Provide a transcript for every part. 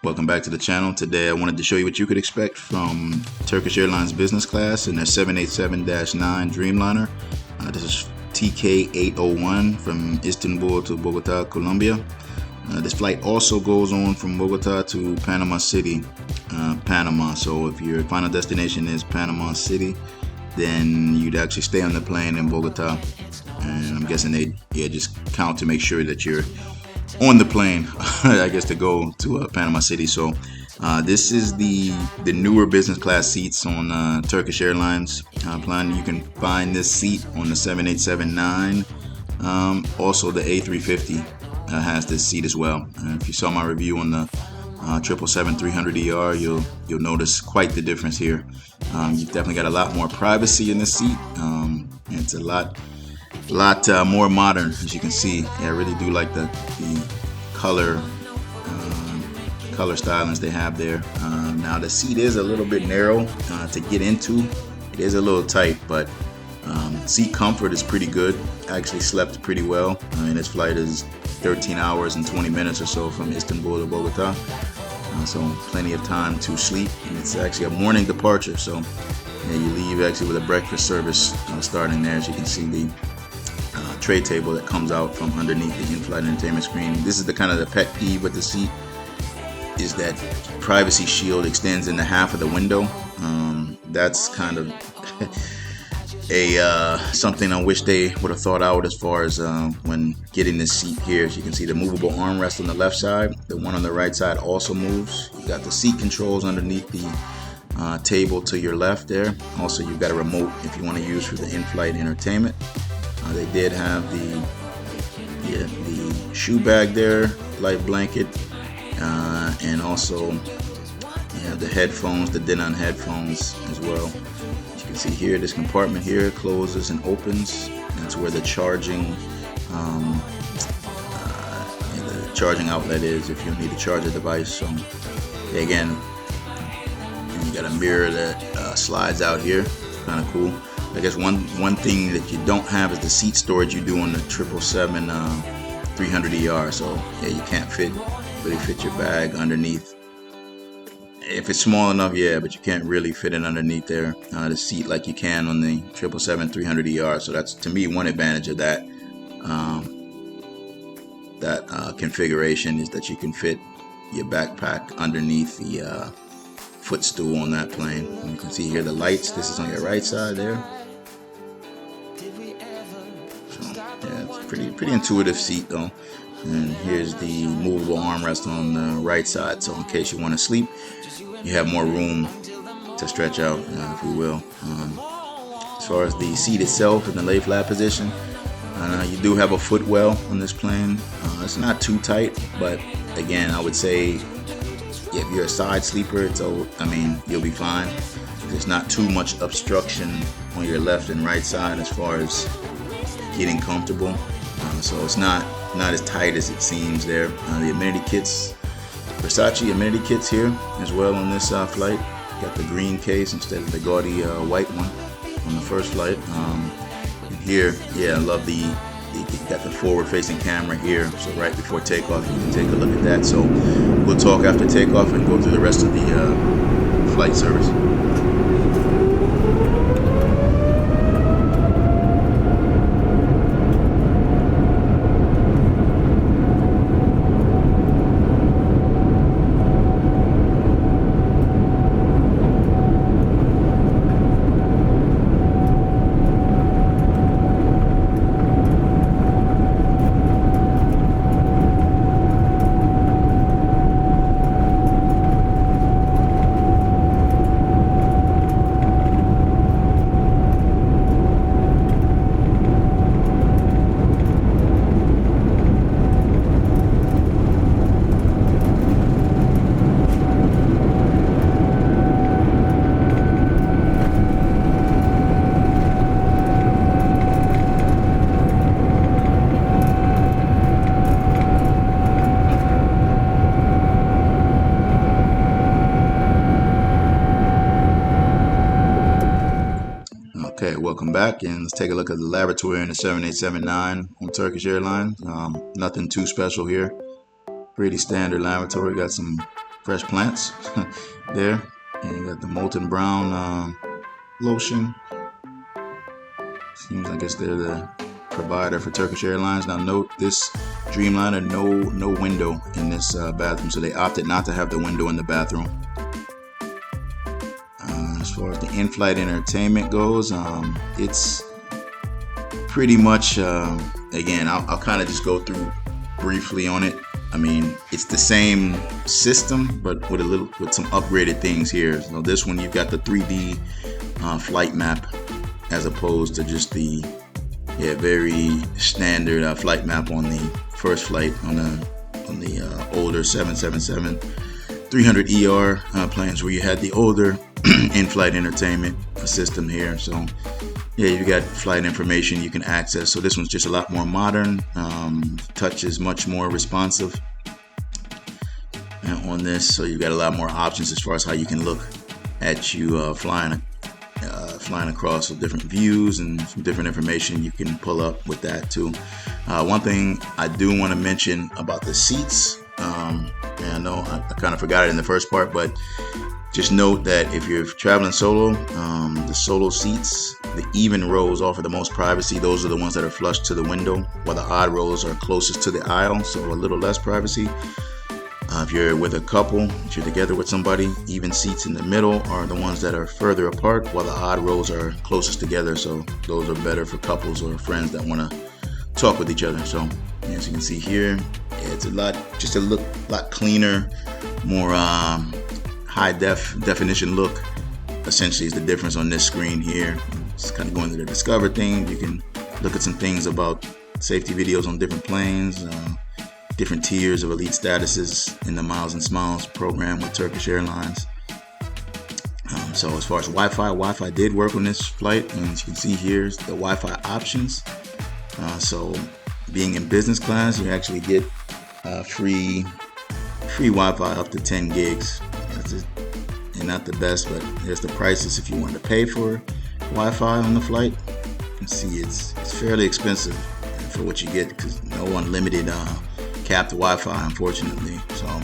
Welcome back to the channel. Today I wanted to show you what you could expect from Turkish Airlines business class in their 787-9 Dreamliner. This is TK-801 from Istanbul to Bogota, Colombia. This flight also goes on from Bogota to Panama City, Panama. So if your final destination is Panama City, then you'd actually stay on the plane in Bogota. And I'm guessing they just count to make sure that you're on the plane, I guess, to go to Panama City. So this is the newer business class seats on Turkish Airlines plan. You can find this seat on the 787-9. Also the A350 has this seat as well. If you saw my review on the 777-300ER, you'll notice quite the difference here. You've definitely got a lot more privacy in this seat. It's a lot more modern, as you can see. Yeah, I really do like the color stylings they have there. Now the seat is a little bit narrow to get into. It is a little tight, but seat comfort is pretty good. I actually slept pretty well. I mean, this flight is 13 hours and 20 minutes or so from Istanbul to Bogota, so plenty of time to sleep. And it's actually a morning departure, so you leave actually with a breakfast service starting there. As you can see, the tray table that comes out from underneath the Inflight Entertainment screen. This is the kind of the pet peeve with the seat, is that privacy shield extends into half of the window. That's kind of something I wish they would have thought out as far as when getting this seat here. As you can see, the movable armrest on the left side, the one on the right side also moves. You got the seat controls underneath the table to your left there. Also, you've got a remote if you want to use for the in-flight entertainment. They did have the shoe bag there, light blanket, and also you have the headphones, the Denon headphones as well. As you can see here, this compartment here closes and opens. That's where the charging outlet is if you need to charge a device. So again, you got a mirror that slides out here. Kind of cool. I guess one thing that you don't have is the seat storage you do on the 777-300ER. So yeah, you can't really fit your bag underneath. If it's small enough, yeah, but you can't really fit it underneath there, the seat, like you can on the 777-300ER. So that's, to me, one advantage of that configuration, is that you can fit your backpack underneath the footstool on that plane. And you can see here the lights. This is on your right side there. So yeah, it's pretty intuitive seat though. And here's the movable armrest on the right side, so in case you want to sleep, you have more room to stretch out, if you will. As far as the seat itself in the lay flat position, you do have a footwell on this plane. It's not too tight, but again, I would say if you're a side sleeper, you'll be fine. There's not too much obstruction on your left and right side as far as getting comfortable. So it's not as tight as it seems there. The amenity kits, Versace amenity kits here as well on this flight. Got the green case instead of the gaudy white one on the first flight. And here, yeah, I love you got the forward-facing camera here, so right before takeoff you can take a look at that. So we'll talk after takeoff and go through the rest of the flight service. Okay, welcome back, and let's take a look at the lavatory in the 787-9 on Turkish Airlines. Nothing too special here. Pretty standard lavatory. Got some fresh plants there. And you got the molten brown lotion. Seems like they're the provider for Turkish Airlines. Now note this Dreamliner, no window in this bathroom, so they opted not to have the window in the bathroom. As far as the in-flight entertainment goes, it's pretty much, again, I'll kind of just go through briefly on it. I mean, it's the same system, but with some upgraded things here. So this one, you've got the 3D flight map, as opposed to just the very standard flight map on the first flight on the older 777-300ER planes, where you had the older in-flight entertainment system here. So yeah, you got flight information you can access. So this one's just a lot more modern. Touch is much more responsive on this, so you've got a lot more options as far as how you can look at you flying across, with different views and some different information you can pull up with that too. One thing I do want to mention about the seats, and I know I kind of forgot it in the first part, but just note that if you're traveling solo, the solo seats, the even rows offer the most privacy. Those are the ones that are flush to the window, while the odd rows are closest to the aisle, so a little less privacy. If you're with a couple, if you're together with somebody, even seats in the middle are the ones that are further apart, while the odd rows are closest together. So those are better for couples or friends that want to talk with each other. So as you can see here, it's a lot cleaner, more high definition look. Essentially is the difference on this screen here. Just kind of going to the Discover thing. You can look at some things about safety videos on different planes, different tiers of elite statuses in the Miles and Smiles program with Turkish Airlines. So as far as Wi-Fi did work on this flight, and as you can see here is the Wi-Fi options. So being in business class, you actually get free Wi-Fi up to 10 gigs. And not the best, but here's the prices if you want to pay for Wi-Fi on the flight. You can see it's fairly expensive for what you get, because no unlimited capped Wi-Fi, unfortunately. So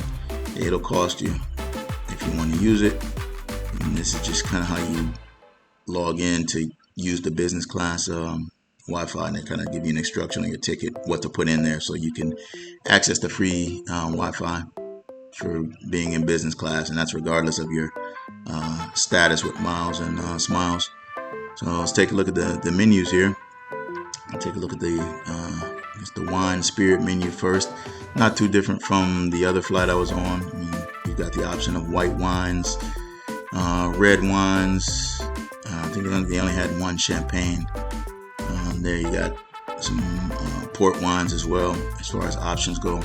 it'll cost you if you want to use it. And this is just kind of how you log in to use the business class Wi-Fi, and they kind of give you an instruction on your ticket what to put in there, so you can access the free Wi-Fi for being in business class, and that's regardless of your status with Miles and Smiles. So let's take a look at the menus here. Take a look at the wine spirit menu first. Not too different from the other flight I was on. I mean, you've got the option of white wines, red wines. I think they only had one champagne. There you got some port wines as well. As far as options go,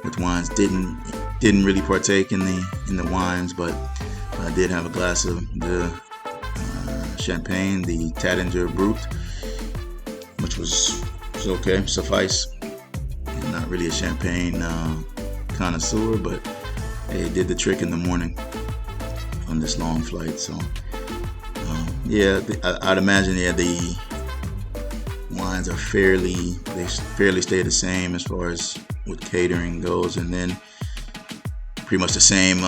with wines, didn't really partake in the wines, but I did have a glass of the champagne, the Taittinger Brut, which was okay, suffice. Not really a champagne connoisseur, but it did the trick in the morning on this long flight. So I'd imagine the wines are fairly stay the same as far as with catering goes, and then pretty much the same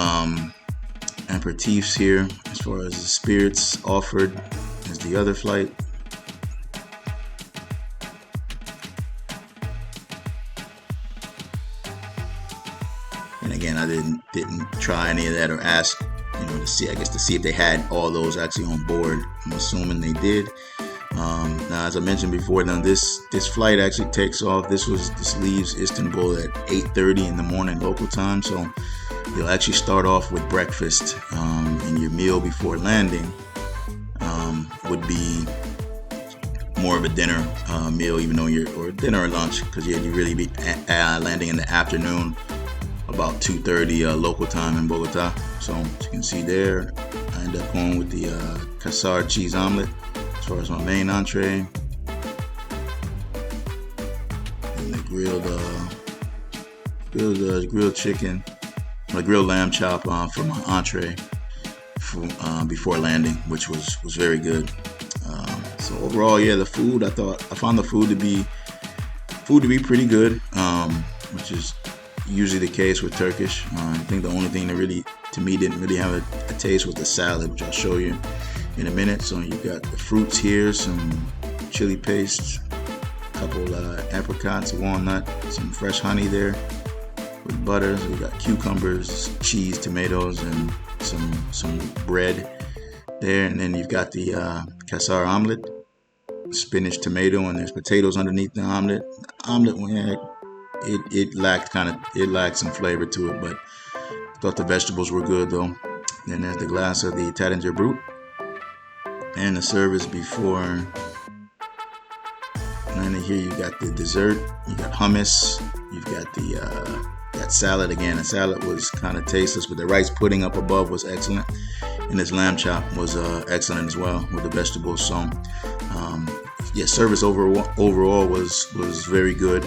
aperitifs here as far as the spirits offered as the other flight. And again, I didn't try any of that or ask, to see if they had all those actually on board. I'm assuming they did. Now, as I mentioned before, now this flight actually takes off. This leaves Istanbul at 8:30 in the morning local time. So you'll actually start off with breakfast, and your meal before landing would be more of a dinner meal, even though or dinner or lunch, because you really be landing in the afternoon, about 2:30 local time in Bogota. So as you can see there, I end up going with the Kassar cheese omelet as far as my main entree, and the grilled chicken, my grilled lamb chop for my entree before landing, which was very good. So overall, the food, I found the food to be pretty good, which is usually the case with Turkish. I think the only thing that really, to me, didn't really have a taste was the salad, which I'll show you in a minute. So you got the fruits here, some chili paste, a couple apricots, walnut, some fresh honey there with butter. So we got cucumbers, cheese, tomatoes, and some bread there. And then you've got the kasar omelet, spinach, tomato, and there's potatoes underneath the omelet. The omelet, it lacked some flavor to it, but I thought the vegetables were good though. Then there's the glass of the Tattanger Brut and the service before. And then here you got the dessert. You got hummus. You've got that salad again. The salad was kind of tasteless, but the rice pudding up above was excellent, and this lamb chop was excellent as well with the vegetables. So yeah, service overall was very good.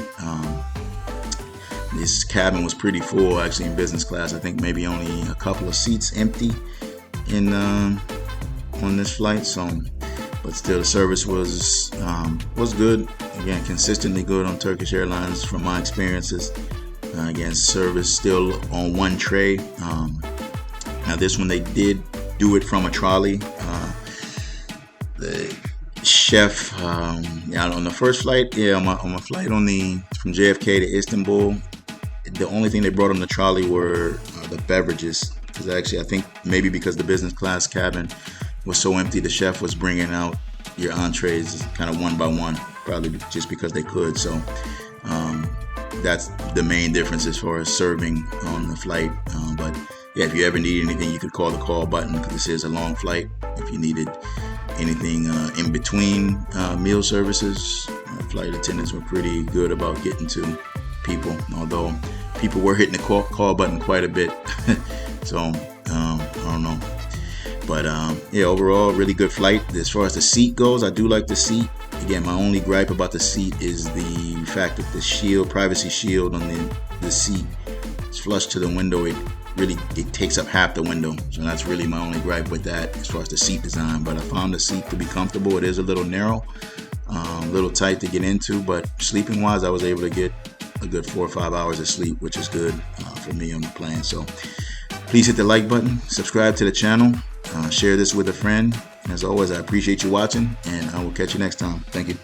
This cabin was pretty full actually in business class. I think maybe only a couple of seats empty in on this flight. So, but still the service was good. Again, consistently good on Turkish Airlines from my experiences. Again, service still on one tray. Now this one they did do it from a trolley. The chef, on the first flight, on my flight from JFK to Istanbul, the only thing they brought on the trolley were the beverages. Because actually, I think maybe because the business class cabin was so empty, the chef was bringing out your entrees kind of one by one, probably just because they could. So that's the main difference as far as serving on the flight. But yeah, if you ever need anything, you could call the call button because this is a long flight. If you needed anything in between meal services, flight attendants were pretty good about getting to people, although people were hitting the call button quite a bit. So I don't know, but yeah, overall really good flight. As far as the seat goes, I do like the seat. Again, my only gripe about the seat is the fact that the privacy shield on the seat is flush to the window. It takes up half the window, so that's really my only gripe with that as far as the seat design. But I found the seat to be comfortable. It is a little narrow, a little tight to get into, but sleeping wise, I was able to get a good 4 or 5 hours of sleep, which is good for me on the plane. So please hit the like button, subscribe to the channel, share this with a friend. As always, I appreciate you watching, and I will catch you next time. Thank you.